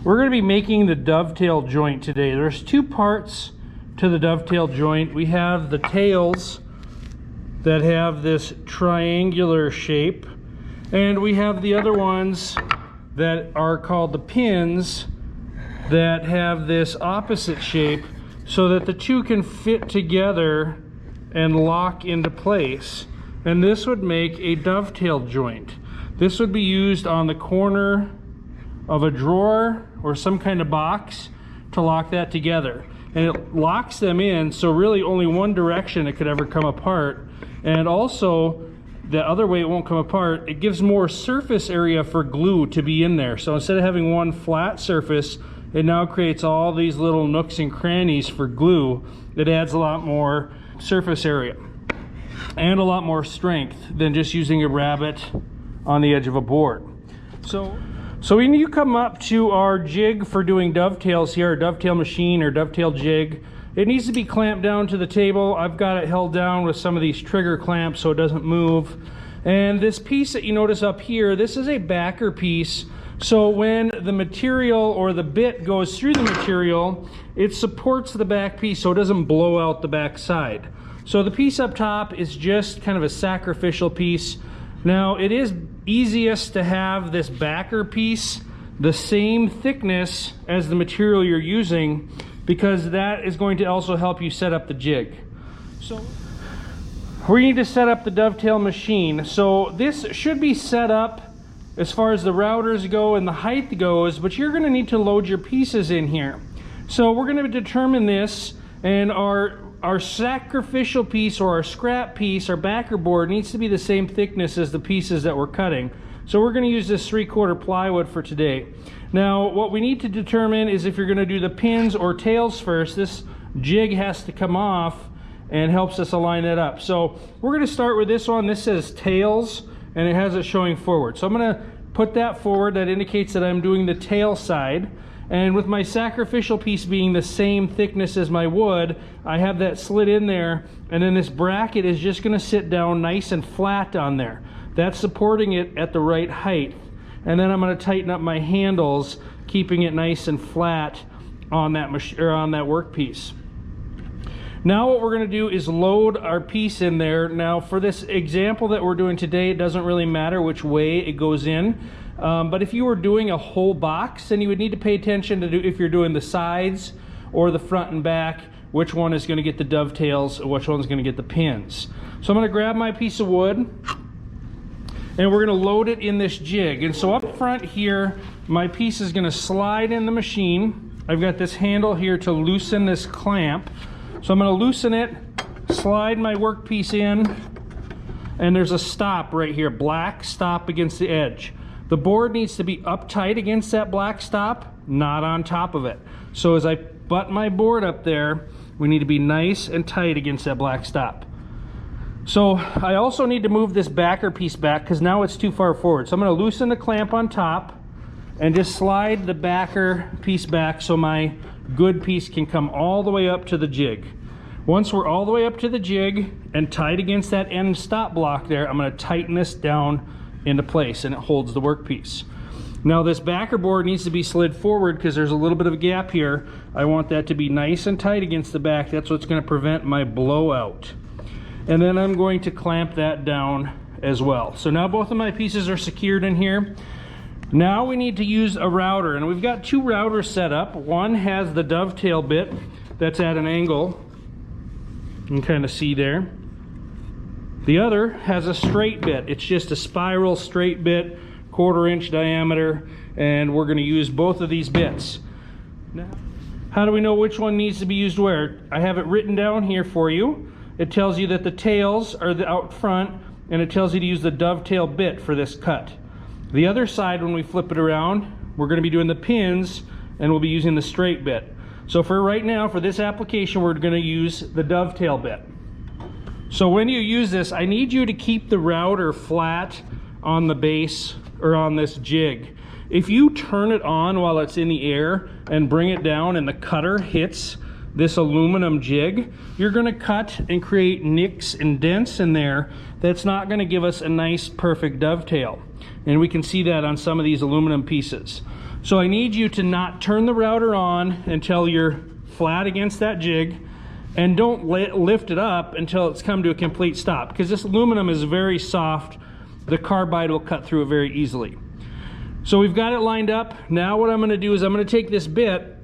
We're going to be making the dovetail joint today. There's two parts to the dovetail joint. We have the tails that have this triangular shape, and we have the other ones that are called the pins that have this opposite shape so that the two can fit together and lock into place. And this would make a dovetail joint. This would be used on the corner of a drawer or some kind of box to lock that together. And it locks them in, so really only one direction it could ever come apart. And also, the other way it won't come apart, it gives more surface area for glue to be in there. So instead of having one flat surface, it now creates all these little nooks and crannies for glue. It adds a lot more surface area and a lot more strength than just using a rabbet on the edge of a board. So when you come up to our jig for doing dovetails here, our dovetail machine or dovetail jig, it needs to be clamped down to the table. I've got it held down with some of these trigger clamps so it doesn't move. And this piece that you notice up here, this is a backer piece. So when the material or the bit goes through the material, it supports the back piece so it doesn't blow out the back side. So the piece up top is just kind of a sacrificial piece. Now it is easiest to have this backer piece the same thickness as the material you're using, because that is going to also help you set up the jig. So we need to set up the dovetail machine. So this should be set up as far as the routers go and the height goes, but you're going to need to load your pieces in here. So we're going to determine this, and our sacrificial piece or our scrap piece, our backer board, needs to be the same thickness as the pieces that we're cutting. So we're going to use this 3/4 plywood for today. Now what we need to determine is if you're going to do the pins or tails first, this jig has to come off and helps us align that up. So we're going to start with this one. This says tails and it has it showing forward. So I'm going to put that forward. That indicates that I'm doing the tail side. And with my sacrificial piece being the same thickness as my wood, I have that slid in there, and then this bracket is just going to sit down nice and flat on there. That's supporting it at the right height. And then I'm going to tighten up my handles, keeping it nice and flat on that workpiece. Now what we're going to do is load our piece in there. Now for this example that we're doing today, it doesn't really matter which way it goes in. But if you were doing a whole box, then you would need to pay attention to if you're doing the sides or the front and back, which one is going to get the dovetails and which one's going to get the pins. So I'm going to grab my piece of wood and we're going to load it in this jig. And so up front here, my piece is going to slide in the machine. I've got this handle here to loosen this clamp. So I'm going to loosen it, slide my workpiece in, and there's a stop right here, black stop against the edge. The board needs to be uptight against that black stop, not on top of it. So as I butt my board up there, we need to be nice and tight against that black stop. So I also need to move this backer piece back because now it's too far forward. So I'm going to loosen the clamp on top and just slide the backer piece back so my good piece can come all the way up to the jig. Once we're all the way up to the jig and tight against that end stop block there, I'm going to tighten this down into place and it holds the workpiece. Now this backer board needs to be slid forward because there's a little bit of a gap here. I want that to be nice and tight against the back. That's what's going to prevent my blowout. And then I'm going to clamp that down as well. So now both of my pieces are secured in here. Now we need to use a router, and we've got two routers set up. One has the dovetail bit that's at an angle. You can kind of see there. The other has a straight bit. It's just a spiral straight bit, 1/4 inch diameter, and we're going to use both of these bits. Now, how do we know which one needs to be used where? I have it written down here for you. It tells you that the tails are out front, and it tells you to use the dovetail bit for this cut. The other side, when we flip it around, we're going to be doing the pins, and we'll be using the straight bit. So for right now, for this application, we're going to use the dovetail bit. So when you use this, I need you to keep the router flat on the base or on this jig. If you turn it on while it's in the air and bring it down and the cutter hits this aluminum jig, you're going to cut and create nicks and dents in there. That's not going to give us a nice perfect dovetail. And we can see that on some of these aluminum pieces. So I need you to not turn the router on until you're flat against that jig, and don't lift it up until it's come to a complete stop, because this aluminum is very soft. The carbide will cut through it very easily. So we've got it lined up. Now what I'm going to do is I'm going to take this bit,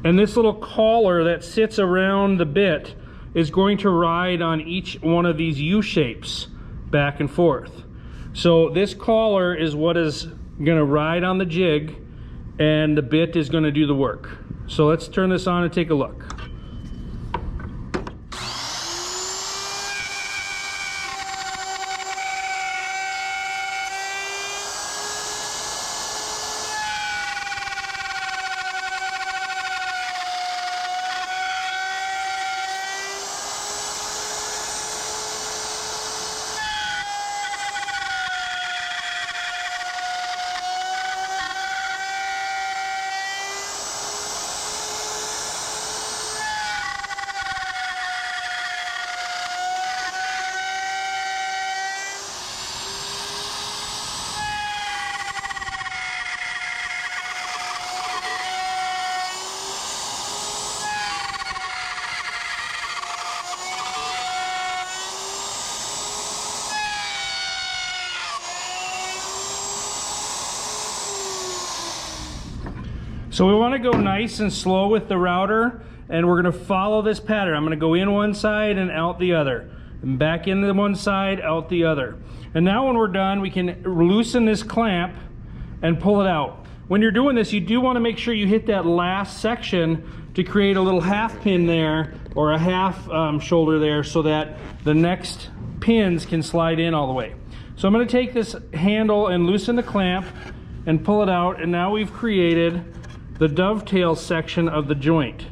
and this little collar that sits around the bit is going to ride on each one of these U-shapes back and forth. So this collar is what is going to ride on the jig, and the bit is going to do the work. So let's turn this on and take a look. So we want to go nice and slow with the router, and we're going to follow this pattern. I'm going to go in one side and out the other, and back into one side, out the other. And now when we're done, we can loosen this clamp and pull it out. When you're doing this, you do want to make sure you hit that last section to create a little half pin there, or a half shoulder there, so that the next pins can slide in all the way. So I'm going to take this handle and loosen the clamp and pull it out, and now we've created the dovetail section of the joint.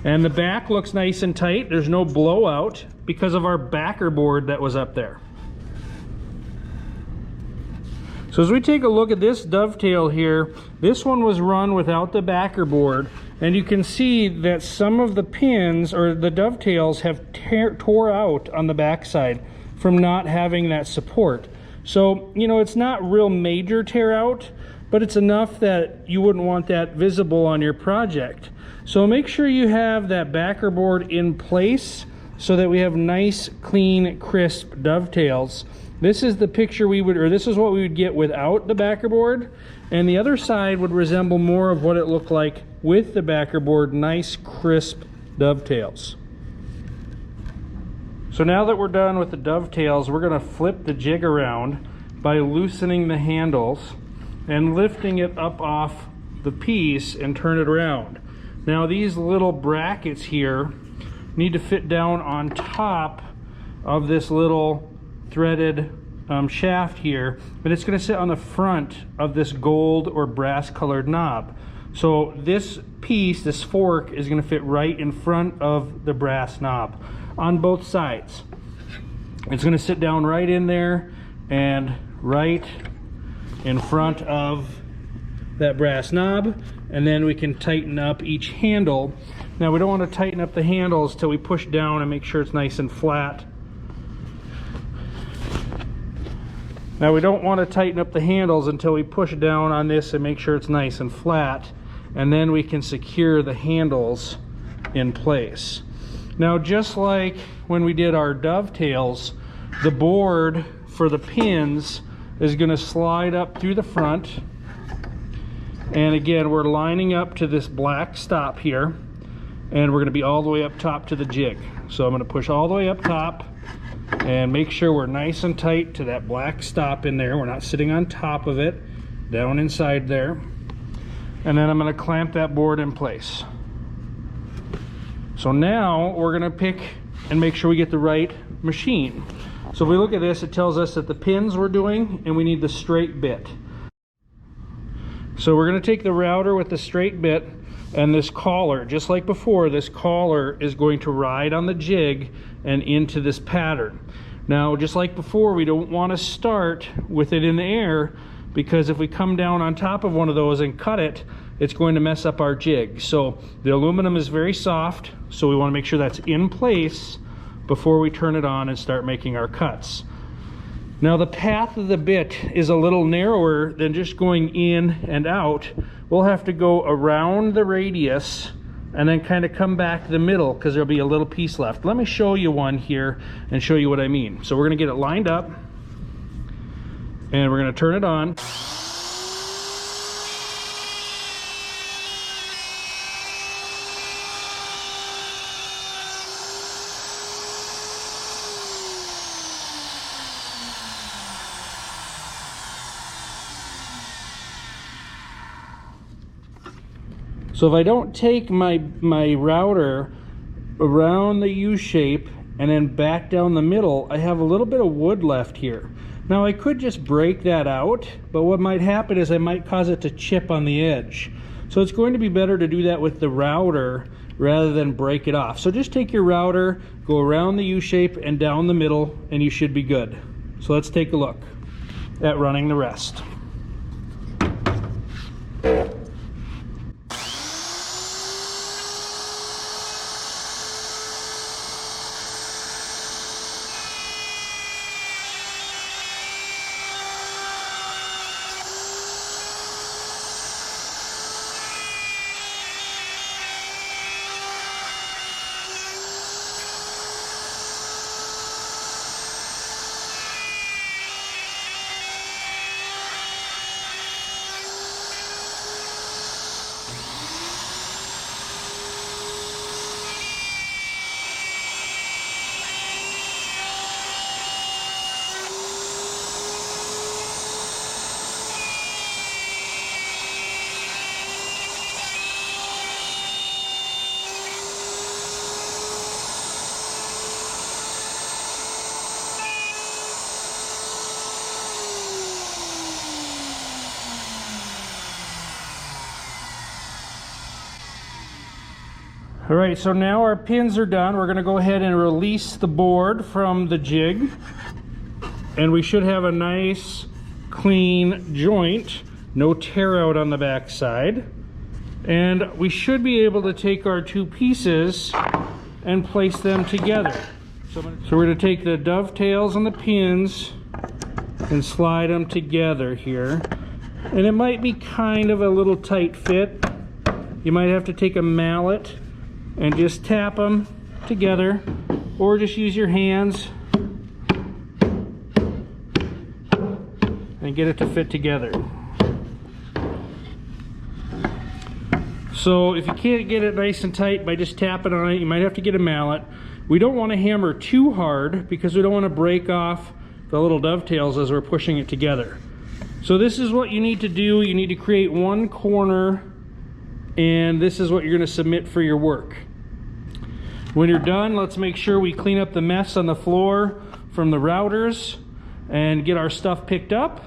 And the back looks nice and tight. There's no blowout because of our backer board that was up there. So as we take a look at this dovetail here, this one was run without the backer board, and you can see that some of the pins or the dovetails have tore out on the back side from not having that support. So, you know, it's not real major tear out, but it's enough that you wouldn't want that visible on your project. So make sure you have that backer board in place so that we have nice, clean, crisp dovetails. This is the picture we would, or this is what we would get without the backer board, and the other side would resemble more of what it looked like with the backer board, nice, crisp dovetails. So now that we're done with the dovetails, we're gonna flip the jig around by loosening the handles and lifting it up off the piece and turn it around. Now these little brackets here need to fit down on top of this little threaded shaft here, but it's going to sit on the front of this gold or brass colored knob. So this piece, this fork, is going to fit right in front of the brass knob on both sides. It's going to sit down right in there and right in front of that brass knob, and then we can tighten up each handle. Now we don't want to tighten up the handles till we push down and make sure it's nice and flat. Now we don't want to tighten up the handles until we push down on this and make sure it's nice and flat, and then we can secure the handles in place. Now just like when we did our dovetails, the board for the pins is going to slide up through the front, and again we're lining up to this black stop here, and we're going to be all the way up top to the jig. So I'm going to push all the way up top and make sure we're nice and tight to that black stop in there. We're not sitting on top of it, down inside there, and then I'm going to clamp that board in place. So now we're going to pick and make sure we get the right machine. So if we look at this, it tells us that the pins we're doing, and we need the straight bit. So we're going to take the router with the straight bit and this collar. Just like before, this collar is going to ride on the jig and into this pattern. Now, just like before, we don't want to start with it in the air, because if we come down on top of one of those and cut it, it's going to mess up our jig. So the aluminum is very soft, so we want to make sure that's in place before we turn it on and start making our cuts. Now the path of the bit is a little narrower than just going in and out. We'll have to go around the radius and then kind of come back the middle because there'll be a little piece left. Let me show you one here and show you what I mean. So we're going to get it lined up and we're going to turn it on. So if I don't take my router around the U shape and then back down the middle, I have a little bit of wood left here. Now I could just break that out, but what might happen is I might cause it to chip on the edge. So it's going to be better to do that with the router rather than break it off. So just take your router, go around the U shape and down the middle, and you should be good. So let's take a look at running the rest. All right, so now our pins are done. We're gonna go ahead and release the board from the jig, and we should have a nice clean joint, no tear out on the back side. And we should be able to take our two pieces and place them together. So we're gonna take the dovetails and the pins and slide them together here. And it might be kind of a little tight fit. You might have to take a mallet and just tap them together, or just use your hands and get it to fit together. So if you can't get it nice and tight by just tapping on it, you might have to get a mallet. We don't want to hammer too hard because we don't want to break off the little dovetails as we're pushing it together. So this is what you need to do. You need to create one corner, and this is what you're going to submit for your work. When you're done, let's make sure we clean up the mess on the floor from the routers and get our stuff picked up.